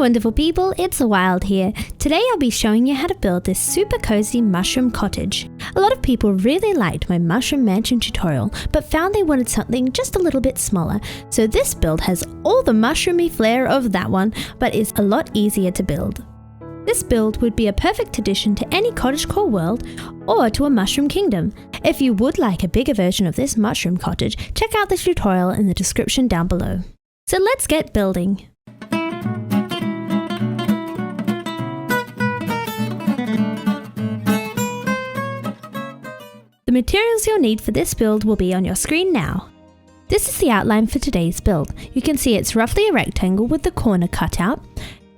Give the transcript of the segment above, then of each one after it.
wonderful people, it's Wild here. Today I'll be showing you how to build this super cozy mushroom cottage. A lot of people really liked my mushroom mansion tutorial, but found they wanted something just a little bit smaller. So this build has all the mushroomy flair of that one, but is a lot easier to build. This build would be a perfect addition to any cottagecore world or to a mushroom kingdom. If you would like a bigger version of this mushroom cottage, check out the tutorial in the description down below. So let's get building. The materials you'll need for this build will be on your screen now. This is the outline for today's build. You can see it's roughly a rectangle with the corner cut out,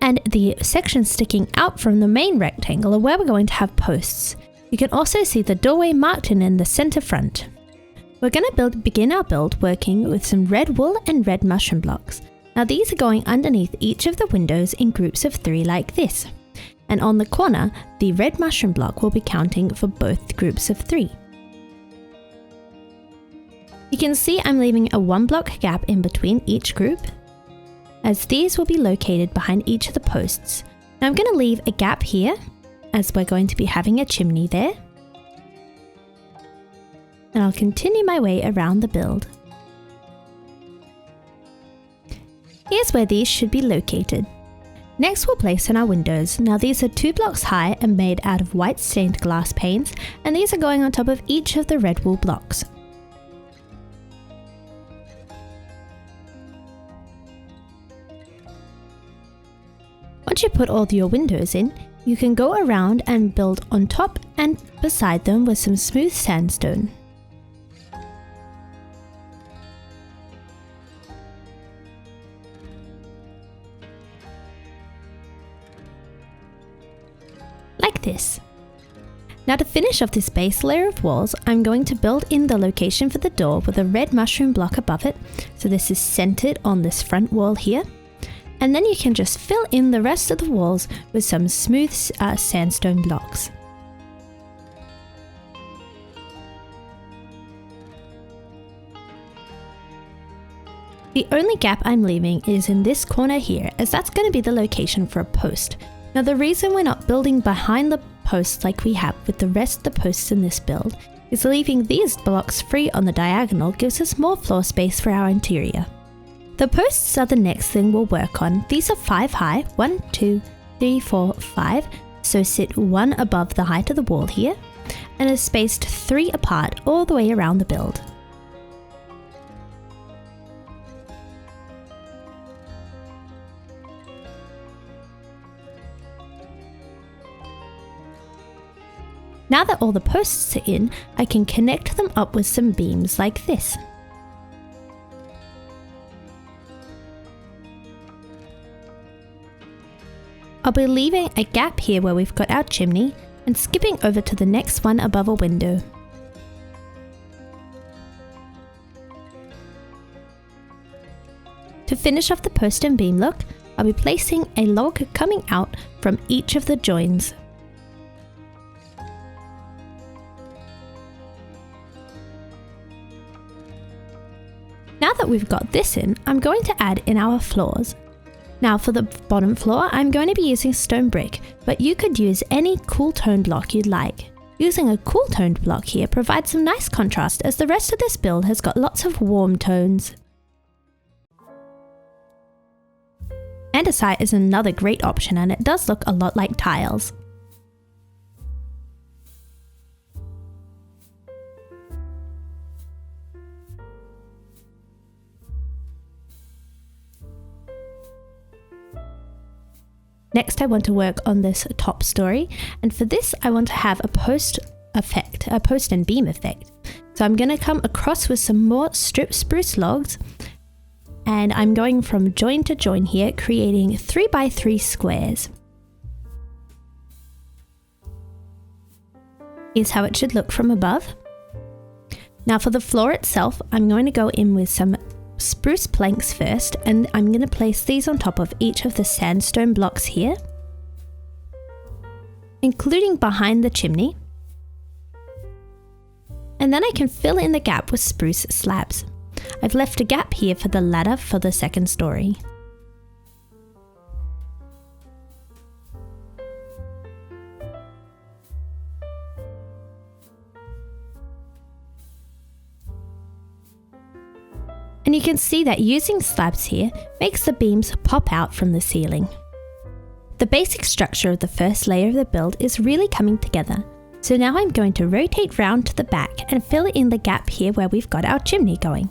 and the sections sticking out from the main rectangle are where we're going to have posts. You can also see the doorway marked in the center front. We're going to begin our build working with some red wool and red mushroom blocks. Now these are going underneath each of the windows in groups of 3 like this. And on the corner, the red mushroom block will be counting for both groups of 3. You can see I'm leaving a 1 block gap in between each group, as these will be located behind each of the posts. Now I'm going to leave a gap here, as we're going to be having a chimney there. And I'll continue my way around the build. Here's where these should be located. Next we'll place in our windows. Now these are 2 blocks high and made out of white stained glass panes, and these are going on top of each of the red wool blocks. Once you put all your windows in, you can go around and build on top and beside them with some smooth sandstone. Like this. Now to finish off this base layer of walls, I'm going to build in the location for the door with a red mushroom block above it. So this is centered on this front wall here. And then you can just fill in the rest of the walls with some smooth sandstone blocks. The only gap I'm leaving is in this corner here, as that's going to be the location for a post. Now the reason we're not building behind the posts like we have with the rest of the posts in this build is leaving these blocks free on the diagonal gives us more floor space for our interior. The posts are the next thing we'll work on. These are 5 high, 1, 2, 3, 4, 5, so sit 1 above the height of the wall here, and are spaced 3 apart all the way around the build. Now that all the posts are in, I can connect them up with some beams like this. I'll be leaving a gap here where we've got our chimney and skipping over to the next one above a window. To finish off the post and beam look, I'll be placing a log coming out from each of the joins. Now that we've got this in, I'm going to add in our floors. Now for the bottom floor, I'm going to be using stone brick, but you could use any cool toned block you'd like. Using a cool toned block here provides some nice contrast, as the rest of this build has got lots of warm tones. Andesite is another great option, and it does look a lot like tiles. Next I want to work on this top story, and for this I want to have a post and beam effect. So I'm going to come across with some more strip spruce logs, and I'm going from join to join here, creating 3 by 3 squares. Here's how it should look from above. Now for the floor itself, I'm going to go in with some spruce planks first, and I'm going to place these on top of each of the sandstone blocks here, including behind the chimney, and then I can fill in the gap with spruce slabs. I've left a gap here for the ladder for the second story. And you can see that using slabs here makes the beams pop out from the ceiling. The basic structure of the first layer of the build is really coming together. So now I'm going to rotate round to the back and fill in the gap here where we've got our chimney going.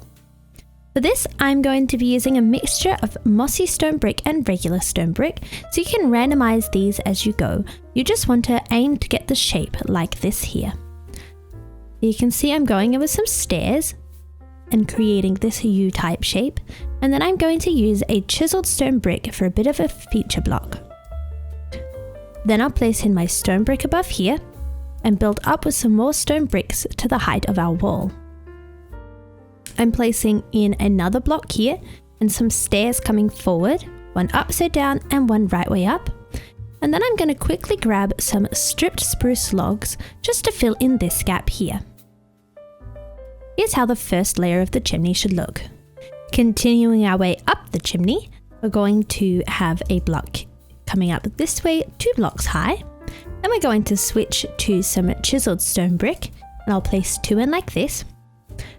For this, I'm going to be using a mixture of mossy stone brick and regular stone brick, so you can randomize these as you go. You just want to aim to get the shape like this here. You can see I'm going in with some stairs and creating this U-type shape, and then I'm going to use a chiseled stone brick for a bit of a feature block. Then I'll place in my stone brick above here and build up with some more stone bricks to the height of our wall. I'm placing in another block here and some stairs coming forward, one upside down and one right way up. And then I'm going to quickly grab some stripped spruce logs just to fill in this gap here. Here's how the first layer of the chimney should look. Continuing our way up the chimney, we're going to have a block coming up this way 2 blocks high. Then we're going to switch to some chiseled stone brick, and I'll place 2 in like this.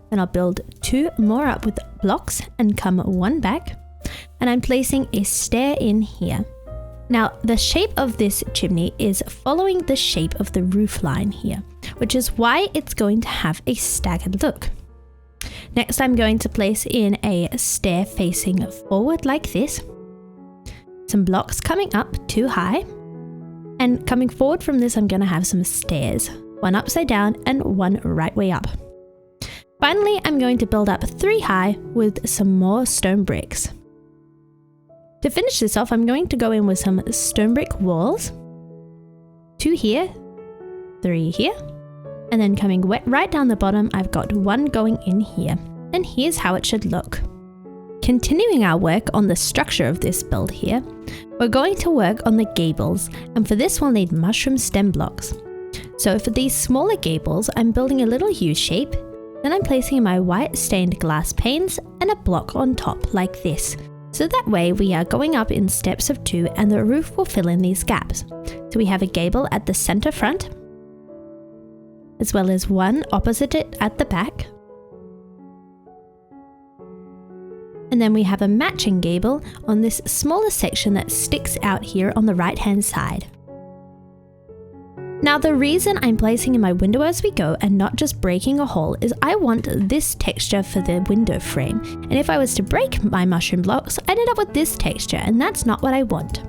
Then I'll build 2 more up with blocks and come 1 back, and I'm placing a stair in here. Now the shape of this chimney is following the shape of the roof line here, which is why it's going to have a staggered look. Next I'm going to place in a stair facing forward like this, some blocks coming up 2 high, and coming forward from this I'm going to have some stairs, 1 upside down and 1 right way up. Finally, I'm going to build up 3 high with some more stone bricks. To finish this off, I'm going to go in with some stone brick walls. 2 here, 3 here, and then coming right down the bottom, I've got 1 going in here. And here's how it should look. Continuing our work on the structure of this build here, we're going to work on the gables, and for this we'll need mushroom stem blocks. So for these smaller gables, I'm building a little U shape. Then I'm placing my white stained glass panes and a block on top like this. So that way we are going up in steps of 2 and the roof will fill in these gaps. So we have a gable at the center front, as well as 1 opposite it at the back. And then we have a matching gable on this smaller section that sticks out here on the right hand side. Now the reason I'm placing in my window as we go and not just breaking a hole is I want this texture for the window frame, and if I was to break my mushroom blocks I'd end up with this texture, and that's not what I want.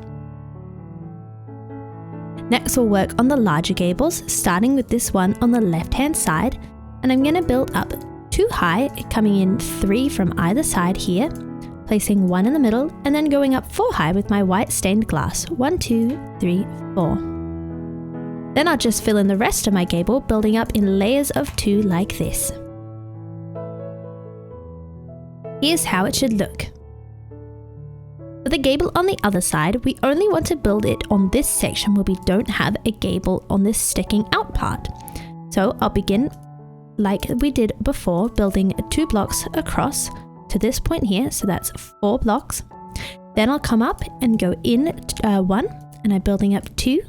Next we'll work on the larger gables, starting with this one on the left hand side, and I'm going to build up 2 high, coming in 3 from either side here, placing 1 in the middle, and then going up 4 high with my white stained glass, 1, 2, 3, 4. Then I'll just fill in the rest of my gable, building up in layers of 2 like this. Here's how it should look. For the gable on the other side, we only want to build it on this section where we don't have a gable on this sticking out part. So I'll begin like we did before, building 2 blocks across to this point here, so that's 4 blocks. Then I'll come up and go in 1, and I'm building up 2.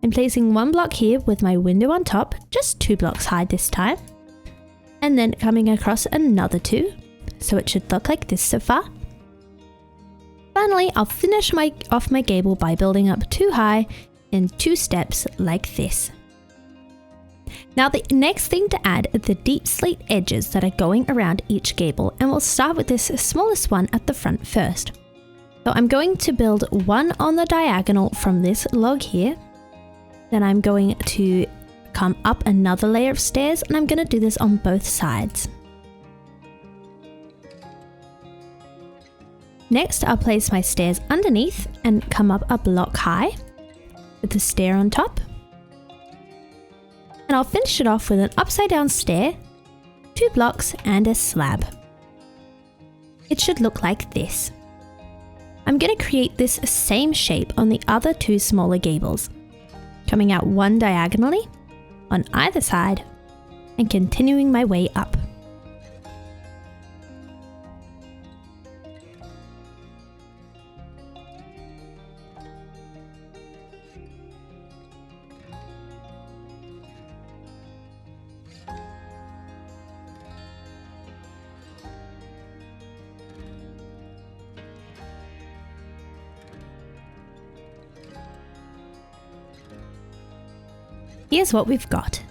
I'm placing 1 block here with my window on top, just 2 blocks high this time. And then coming across another 2, so it should look like this so far. Finally, I'll finish off my gable by building up 2 high in 2 steps like this. Now the next thing to add are the deep slate edges that are going around each gable, and we'll start with this smallest one at the front first. So I'm going to build 1 on the diagonal from this log here. Then I'm going to come up another layer of stairs, and I'm going to do this on both sides. Next, I'll place my stairs underneath and come up a block high with the stair on top. And I'll finish it off with an upside down stair, 2 blocks and a slab. It should look like this. I'm going to create this same shape on the other 2 smaller gables, coming out 1 diagonally on either side and continuing my way up. here's what we've got.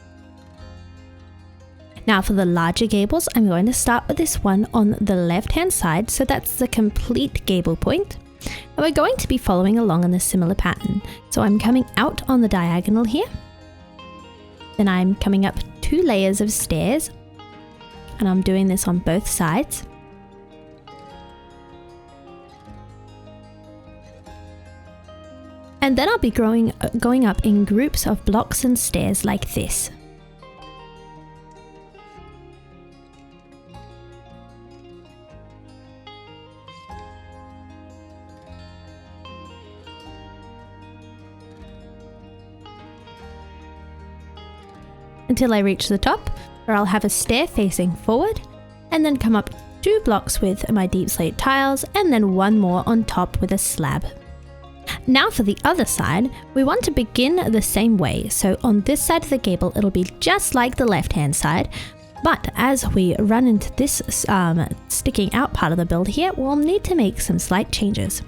Now for the larger gables, I'm going to start with this one on the left hand side, so that's the complete gable point. And we're going to be following along on a similar pattern. So I'm coming out on the diagonal here. Then I'm coming up 2 layers of stairs. And I'm doing this on both sides. And then I'll be going up in groups of blocks and stairs like this. Until I reach the top, where I'll have a stair facing forward, and then come up 2 blocks with my deep slate tiles, and then 1 more on top with a slab. Now for the other side, we want to begin the same way. So on this side of the gable, it'll be just like the left hand side, but as we run into this sticking out part of the build here, we'll need to make some slight changes.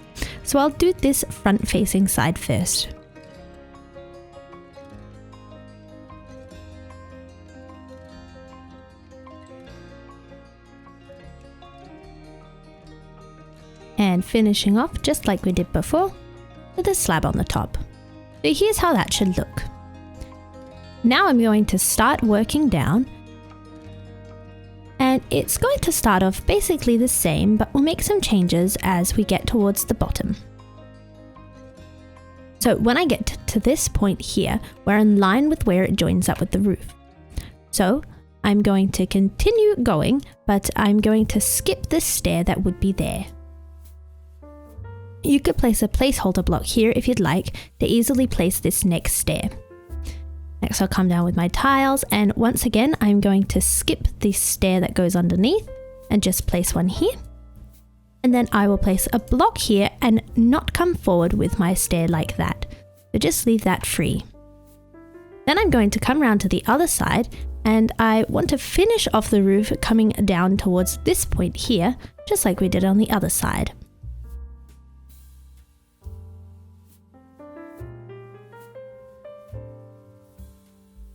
So I'll do this front facing side first. And finishing off just like we did before with a slab on the top. So here's how that should look. Now I'm going to start working down, and it's going to start off basically the same, but we'll make some changes as we get towards the bottom. So when I get to this point here, we're in line with where it joins up with the roof. So I'm going to continue going, but I'm going to skip this stair that would be there. You could place a placeholder block here if you'd like to easily place this next stair. Next I'll come down with my tiles, and once again I'm going to skip the stair that goes underneath and just place one here. And then I will place a block here and not come forward with my stair like that. So just leave that free. Then I'm going to come around to the other side, and I want to finish off the roof coming down towards this point here, just like we did on the other side.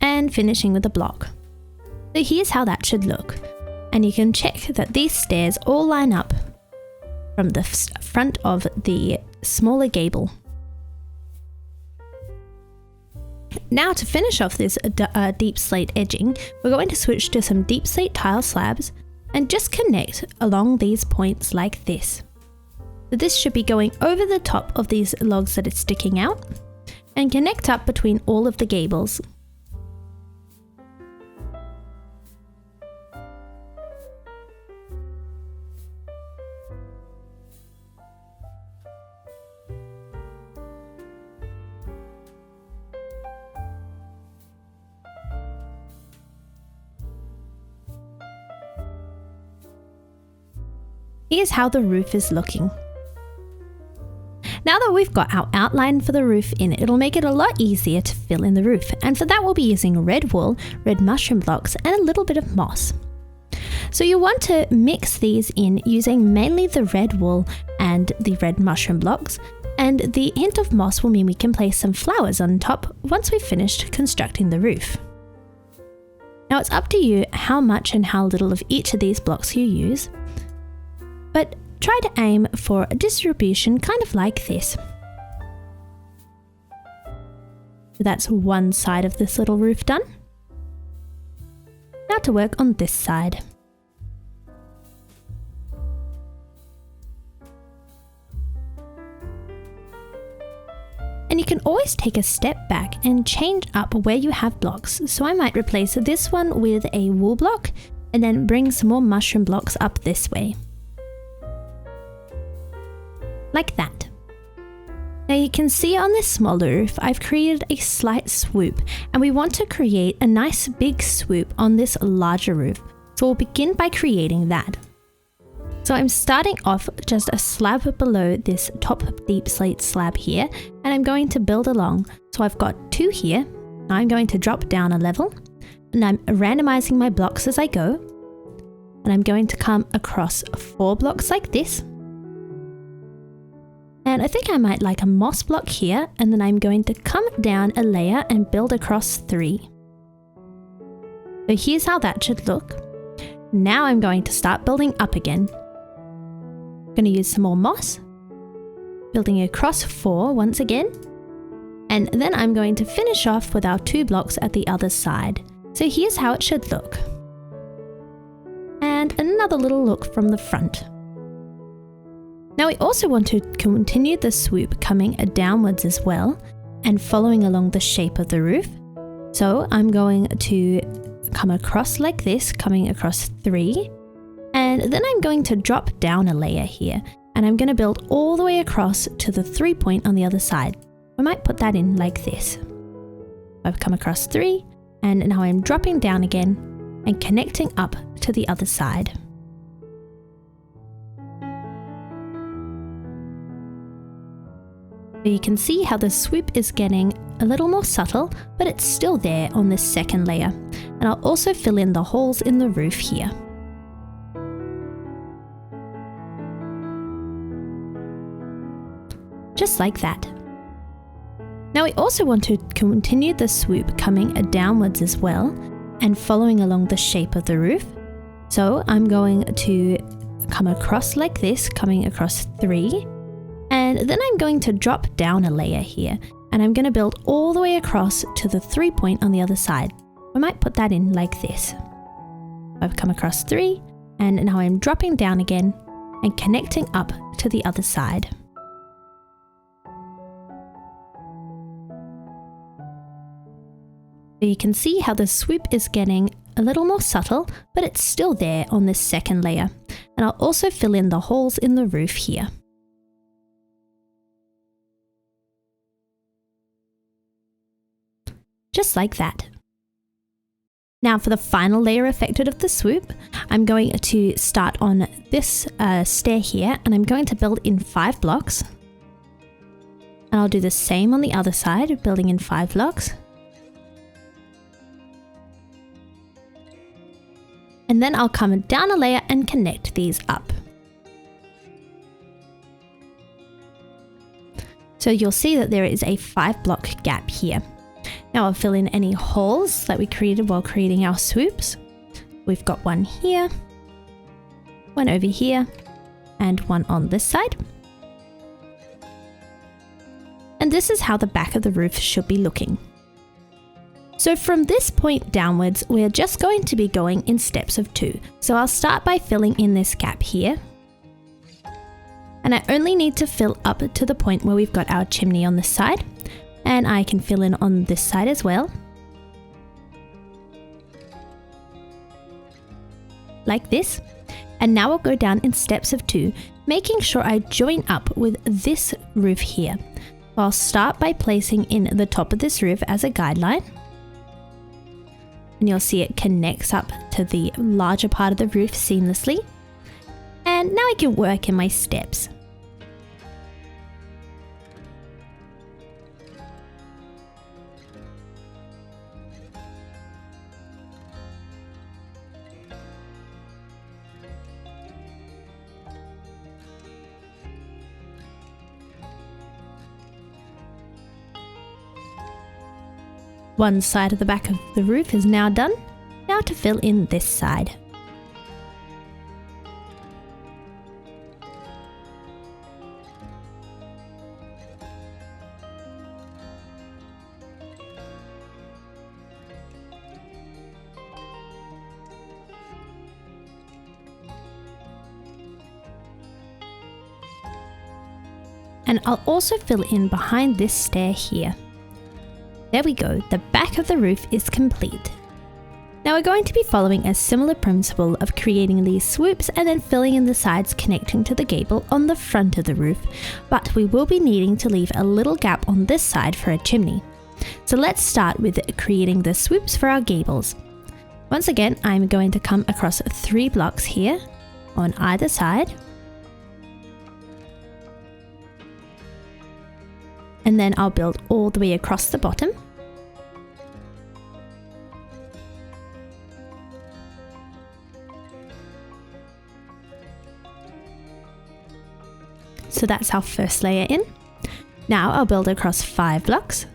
And finishing with a block. So here's how that should look, and you can check that these stairs all line up from the front of the smaller gable. Now to finish off this deep slate edging, we're going to switch to some deep slate tile slabs and just connect along these points like this. So this should be going over the top of these logs that it's sticking out and connect up between all of the gables. Here's how the roof is looking. Now that we've got our outline for the roof in, it'll make it a lot easier to fill in the roof, and for that we'll be using red wool, red mushroom blocks, and a little bit of moss. So you want to mix these in using mainly the red wool and the red mushroom blocks, and the hint of moss will mean we can place some flowers on top once we've finished constructing the roof. Now it's up to you how much and how little of each of these blocks you use, but try to aim for a distribution kind of like this. So that's one side of this little roof done. Now to work on this side. And you can always take a step back and change up where you have blocks. So I might replace this one with a wool block and then bring some more mushroom blocks up this way. Like that. Now you can see on this smaller roof, I've created a slight swoop, and we want to create a nice big swoop on this larger roof. So we'll begin by creating that. So I'm starting off just a slab below this top deep slate slab here, and I'm going to build along. So I've got 2 here. Now I'm going to drop down a level, and I'm randomizing my blocks as I go. And I'm going to come across 4 blocks like this. And I think I might like a moss block here, and then I'm going to come down a layer and build across 3. So here's how that should look. Now I'm going to start building up again. I'm going to use some more moss, building across 4 once again. And then I'm going to finish off with our 2 blocks at the other side. So here's how it should look. And another little look from the front. Now we also want to continue the swoop coming downwards as well and following along the shape of the roof. So I'm going to come across like this, coming across 3. And then I'm going to drop down a layer here, and I'm going to build all the way across to the 3 point on the other side. I might put that in like this. I've come across 3, and now I'm dropping down again and connecting up to the other side. So you can see how the swoop is getting a little more subtle, but it's still there on this second layer. And I'll also fill in the holes in the roof here. Just like that. Now we also want to continue the swoop coming downwards as well and following along the shape of the roof. So I'm going to come across like this, coming across 3. And then I'm going to drop down a layer here, and I'm going to build all the way across to the 3 point on the other side. I might put that in like this. I've come across 3, and now I'm dropping down again and connecting up to the other side. So you can see how the swoop is getting a little more subtle, but it's still there on this second layer. And I'll also fill in the holes in the roof here. Just like that. Now for the final layer affected of the swoop, I'm going to start on this stair here, and I'm going to build in 5 blocks. And I'll do the same on the other side, building in 5 blocks. And then I'll come down a layer and connect these up. So you'll see that there is a 5 block gap here. Now I'll fill in any holes that we created while creating our swoops. We've got one here, one over here, and one on this side. And this is how the back of the roof should be looking. So from this point downwards, we're just going to be going in steps of 2. So I'll start by filling in this gap here. And I only need to fill up to the point where we've got our chimney on this side. And I can fill in on this side as well. Like this. And now I'll go down in steps of 2, making sure I join up with this roof here. I'll start by placing in the top of this roof as a guideline. And you'll see it connects up to the larger part of the roof seamlessly. And now I can work in my steps. One side of the back of the roof is now done. Now to fill in this side. And I'll also fill in behind this stair here. There we go, the back of the roof is complete. Now we're going to be following a similar principle of creating these swoops and then filling in the sides connecting to the gable on the front of the roof, but we will be needing to leave a little gap on this side for a chimney. So let's start with creating the swoops for our gables. Once again, I'm going to come across 3 blocks here on either side. And then I'll build all the way across the bottom. So So that's our first layer in. Now I'll build across 5 blocks.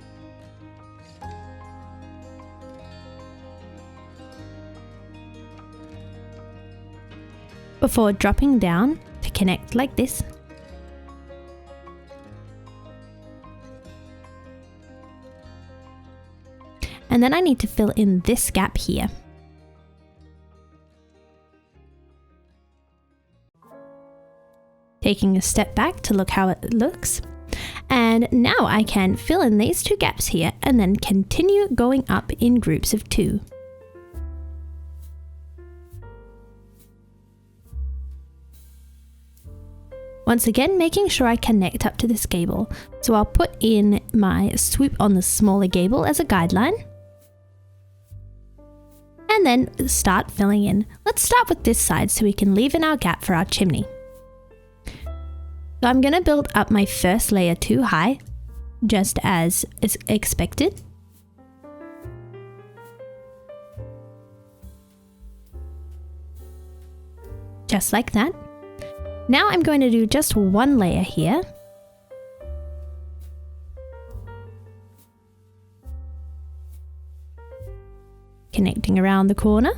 Before dropping down to connect like this. And then I need to fill in this gap here. Taking a step back to look how it looks. And now I can fill in these 2 gaps here and then continue going up in groups of 2. Once again, making sure I connect up to this gable. So I'll put in my swoop on the smaller gable as a guideline. And then start filling in. Let's start with this side so we can leave in our gap for our chimney. So I'm going to build up my first layer 2 high, just as is expected. Just like that. Now I'm going to do just 1 layer here. Connecting around the corner.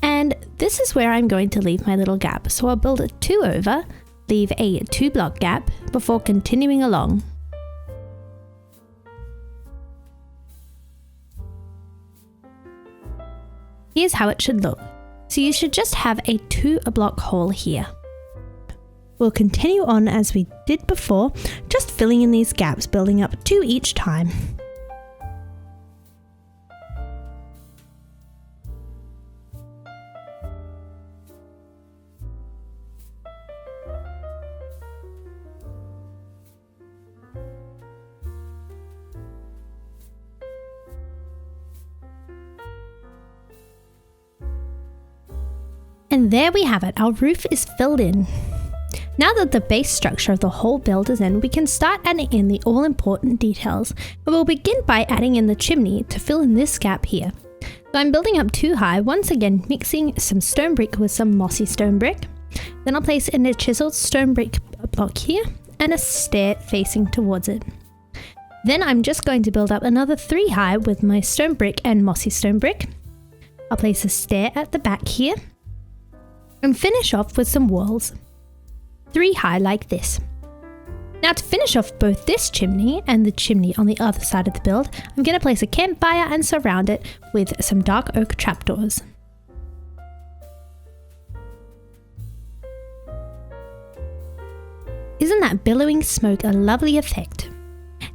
And this is where I'm going to leave my little gap. So I'll build a 2 over, leave a 2 block gap before continuing along. Here's how it should look. So you should just have a 2 block hole here. We'll continue on as we did before, just filling in these gaps, building up 2 each time. And there we have it, our roof is filled in. Now that the base structure of the whole build is in, we can start adding in the all-important details. And we'll begin by adding in the chimney to fill in this gap here. So I'm building up 2 high, once again mixing some stone brick with some mossy stone brick. Then I'll place in a chiseled stone brick block here and a stair facing towards it. Then I'm just going to build up another 3 high with my stone brick and mossy stone brick. I'll place a stair at the back here. And finish off with some walls, 3 high like this. Now to finish off both this chimney and the chimney on the other side of the build, I'm going to place a campfire and surround it with some dark oak trapdoors. Isn't that billowing smoke a lovely effect?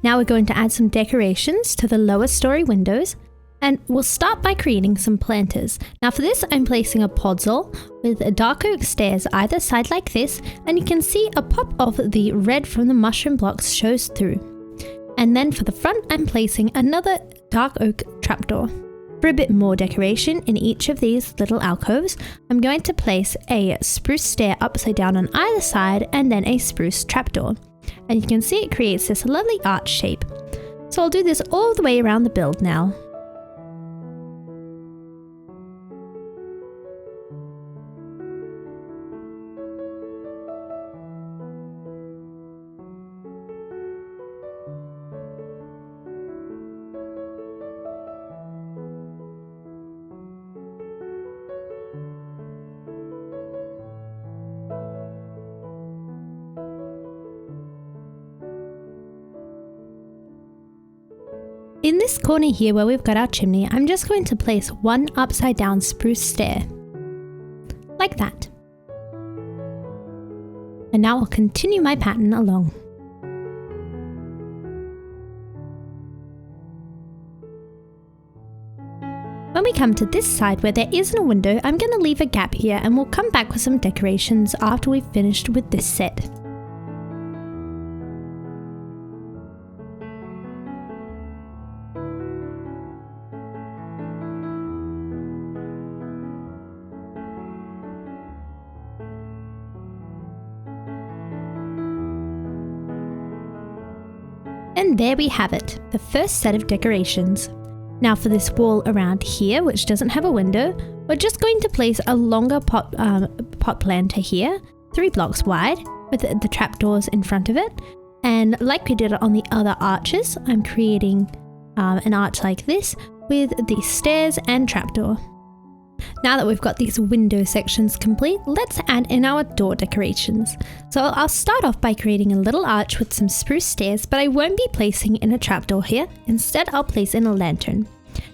Now we're going to add some decorations to the lower story windows. And we'll start by creating some planters. Now for this, I'm placing a podzol with dark oak stairs either side like this, and you can see a pop of the red from the mushroom blocks shows through. And then for the front, I'm placing another dark oak trapdoor. For a bit more decoration in each of these little alcoves, I'm going to place a spruce stair upside down on either side and then a spruce trapdoor. And you can see it creates this lovely arch shape. So I'll do this all the way around the build now. In this corner here where we've got our chimney, I'm just going to place 1 upside down spruce stair. Like that. And now I'll continue my pattern along. When we come to this side where there isn't a window, I'm going to leave a gap here and we'll come back with some decorations after we've finished with this set. And there we have it, the first set of decorations. Now for this wall around here, which doesn't have a window, We're just going to place a longer pot planter here, 3 blocks wide, with the trapdoors in front of it. And like we did on the other arches, I'm creating an arch like this with the stairs and trapdoor. Now that we've got these window sections complete, let's add in our door decorations. So I'll start off by creating a little arch with some spruce stairs, but I won't be placing in a trapdoor here. Instead, I'll place in a lantern.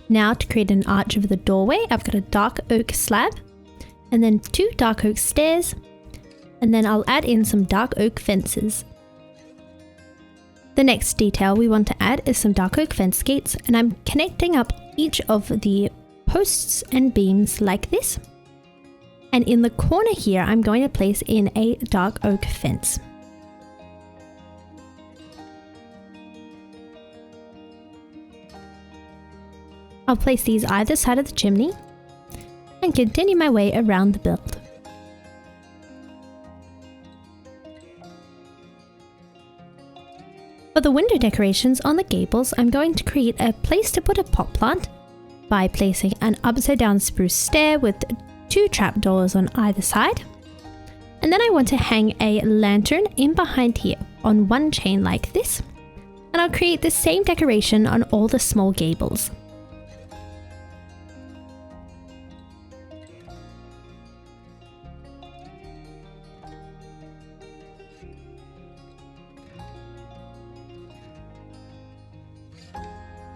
Now to create an arch over the doorway, I've got a dark oak slab, and then 2 dark oak stairs, and then I'll add in some dark oak fences. The next detail we want to add is some dark oak fence gates, and I'm connecting up each of the posts and beams like this. And in the corner here, I'm going to place in a dark oak fence. I'll place these either side of the chimney and continue my way around the build. For the window decorations on the gables, I'm going to create a place to put a pot plant by placing an upside down spruce stair with 2 trapdoors on either side. And then I want to hang a lantern in behind here on 1 chain like this. And I'll create the same decoration on all the small gables.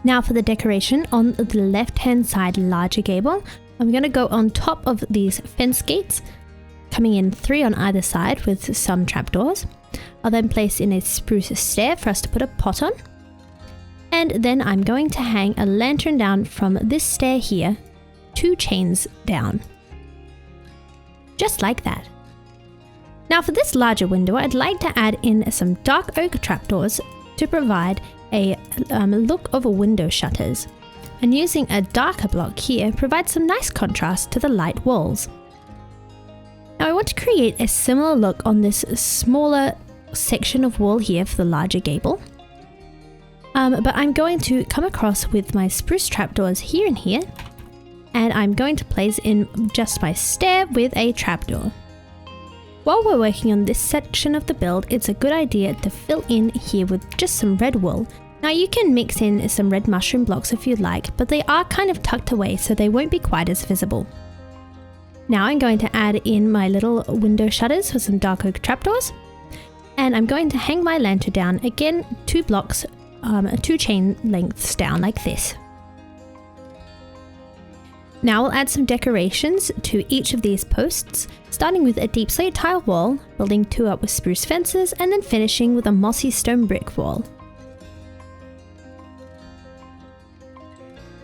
Now for the decoration on the left hand side larger gable, I'm going to go on top of these fence gates, coming in 3 on either side with some trapdoors. I'll then place in a spruce stair for us to put a pot on. And then I'm going to hang a lantern down from this stair here, 2 chains down. Just like that. Now for this larger window, I'd like to add in some dark oak trapdoors to provide a look of window shutters, and using a darker block here provides some nice contrast to the light walls. Now I want to create a similar look on this smaller section of wall here for the larger gable, but I'm going to come across with my spruce trapdoors here and here, and I'm going to place in just my stair with a trapdoor. While we're working on this section of the build, it's a good idea to fill in here with just some red wool. Now you can mix in some red mushroom blocks if you'd like, but they are kind of tucked away so they won't be quite as visible. Now I'm going to add in my little window shutters with some dark oak trapdoors, and I'm going to hang my lantern down again 2 blocks, 2 chain lengths down like this. Now we'll add some decorations to each of these posts, starting with a deep slate tile wall, building 2 up with spruce fences, and then finishing with a mossy stone brick wall.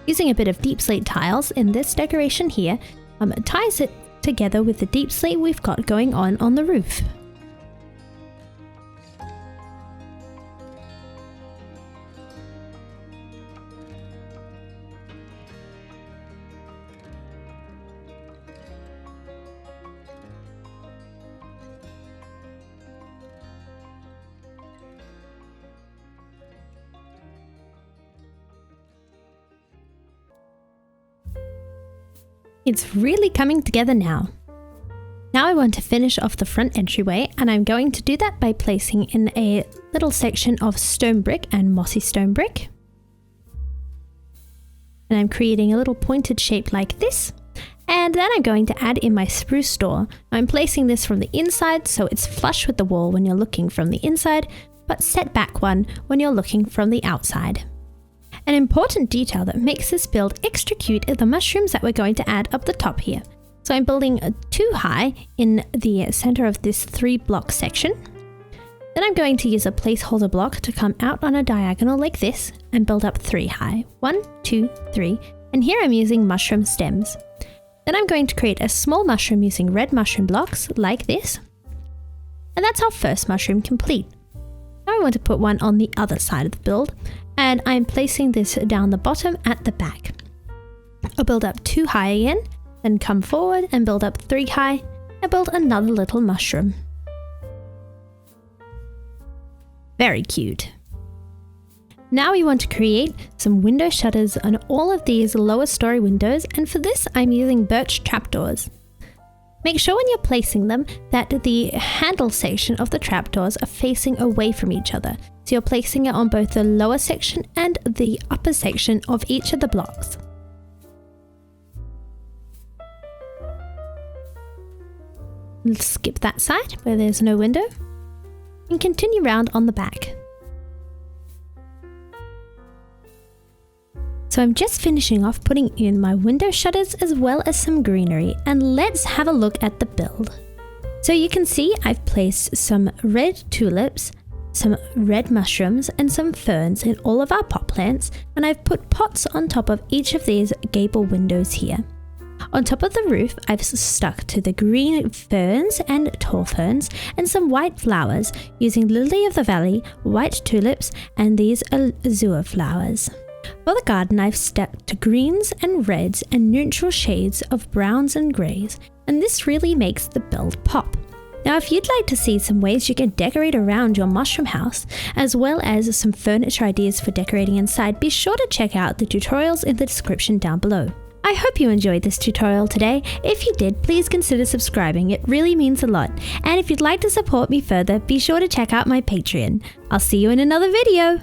Using a bit of deep slate tiles in this decoration here, ties it together with the deep slate we've got going on the roof. It's really coming together now. Now I want to finish off the front entryway, and I'm going to do that by placing in a little section of stone brick and mossy stone brick. And I'm creating a little pointed shape like this. And then I'm going to add in my spruce door. I'm placing this from the inside so it's flush with the wall when you're looking from the inside, but set back one when you're looking from the outside. An important detail that makes this build extra cute are the mushrooms that we're going to add up the top here. So I'm building 2 high in the center of this 3 block section. Then I'm going to use a placeholder block to come out on a diagonal like this and build up 3 high. 1, 2, 3, and here I'm using mushroom stems. Then I'm going to create a small mushroom using red mushroom blocks like this. And that's our first mushroom complete. Now I want to put one on the other side of the build, and I'm placing this down the bottom at the back. I'll build up 2 high again, then come forward and build up 3 high, and build another little mushroom. Very cute. Now we want to create some window shutters on all of these lower story windows, and for this I'm using birch trapdoors. Make sure when you're placing them that the handle section of the trapdoors are facing away from each other. So you're placing it on both the lower section and the upper section of each of the blocks. Let's skip that side where there's no window and continue round on the back. So I'm just finishing off putting in my window shutters as well as some greenery, and let's have a look at the build. So you can see I've placed some red tulips, some red mushrooms and some ferns in all of our pot plants, and I've put pots on top of each of these gable windows here. On top of the roof, I've stuck to the green ferns and tall ferns and some white flowers using lily of the valley, white tulips and these azure flowers. For the garden, I've stuck to greens and reds and neutral shades of browns and greys, and this really makes the build pop. Now, if you'd like to see some ways you can decorate around your mushroom house, as well as some furniture ideas for decorating inside, be sure to check out the tutorials in the description down below. I hope you enjoyed this tutorial today. If you did, please consider subscribing, it really means a lot. And if you'd like to support me further, be sure to check out my Patreon. I'll see you in another video.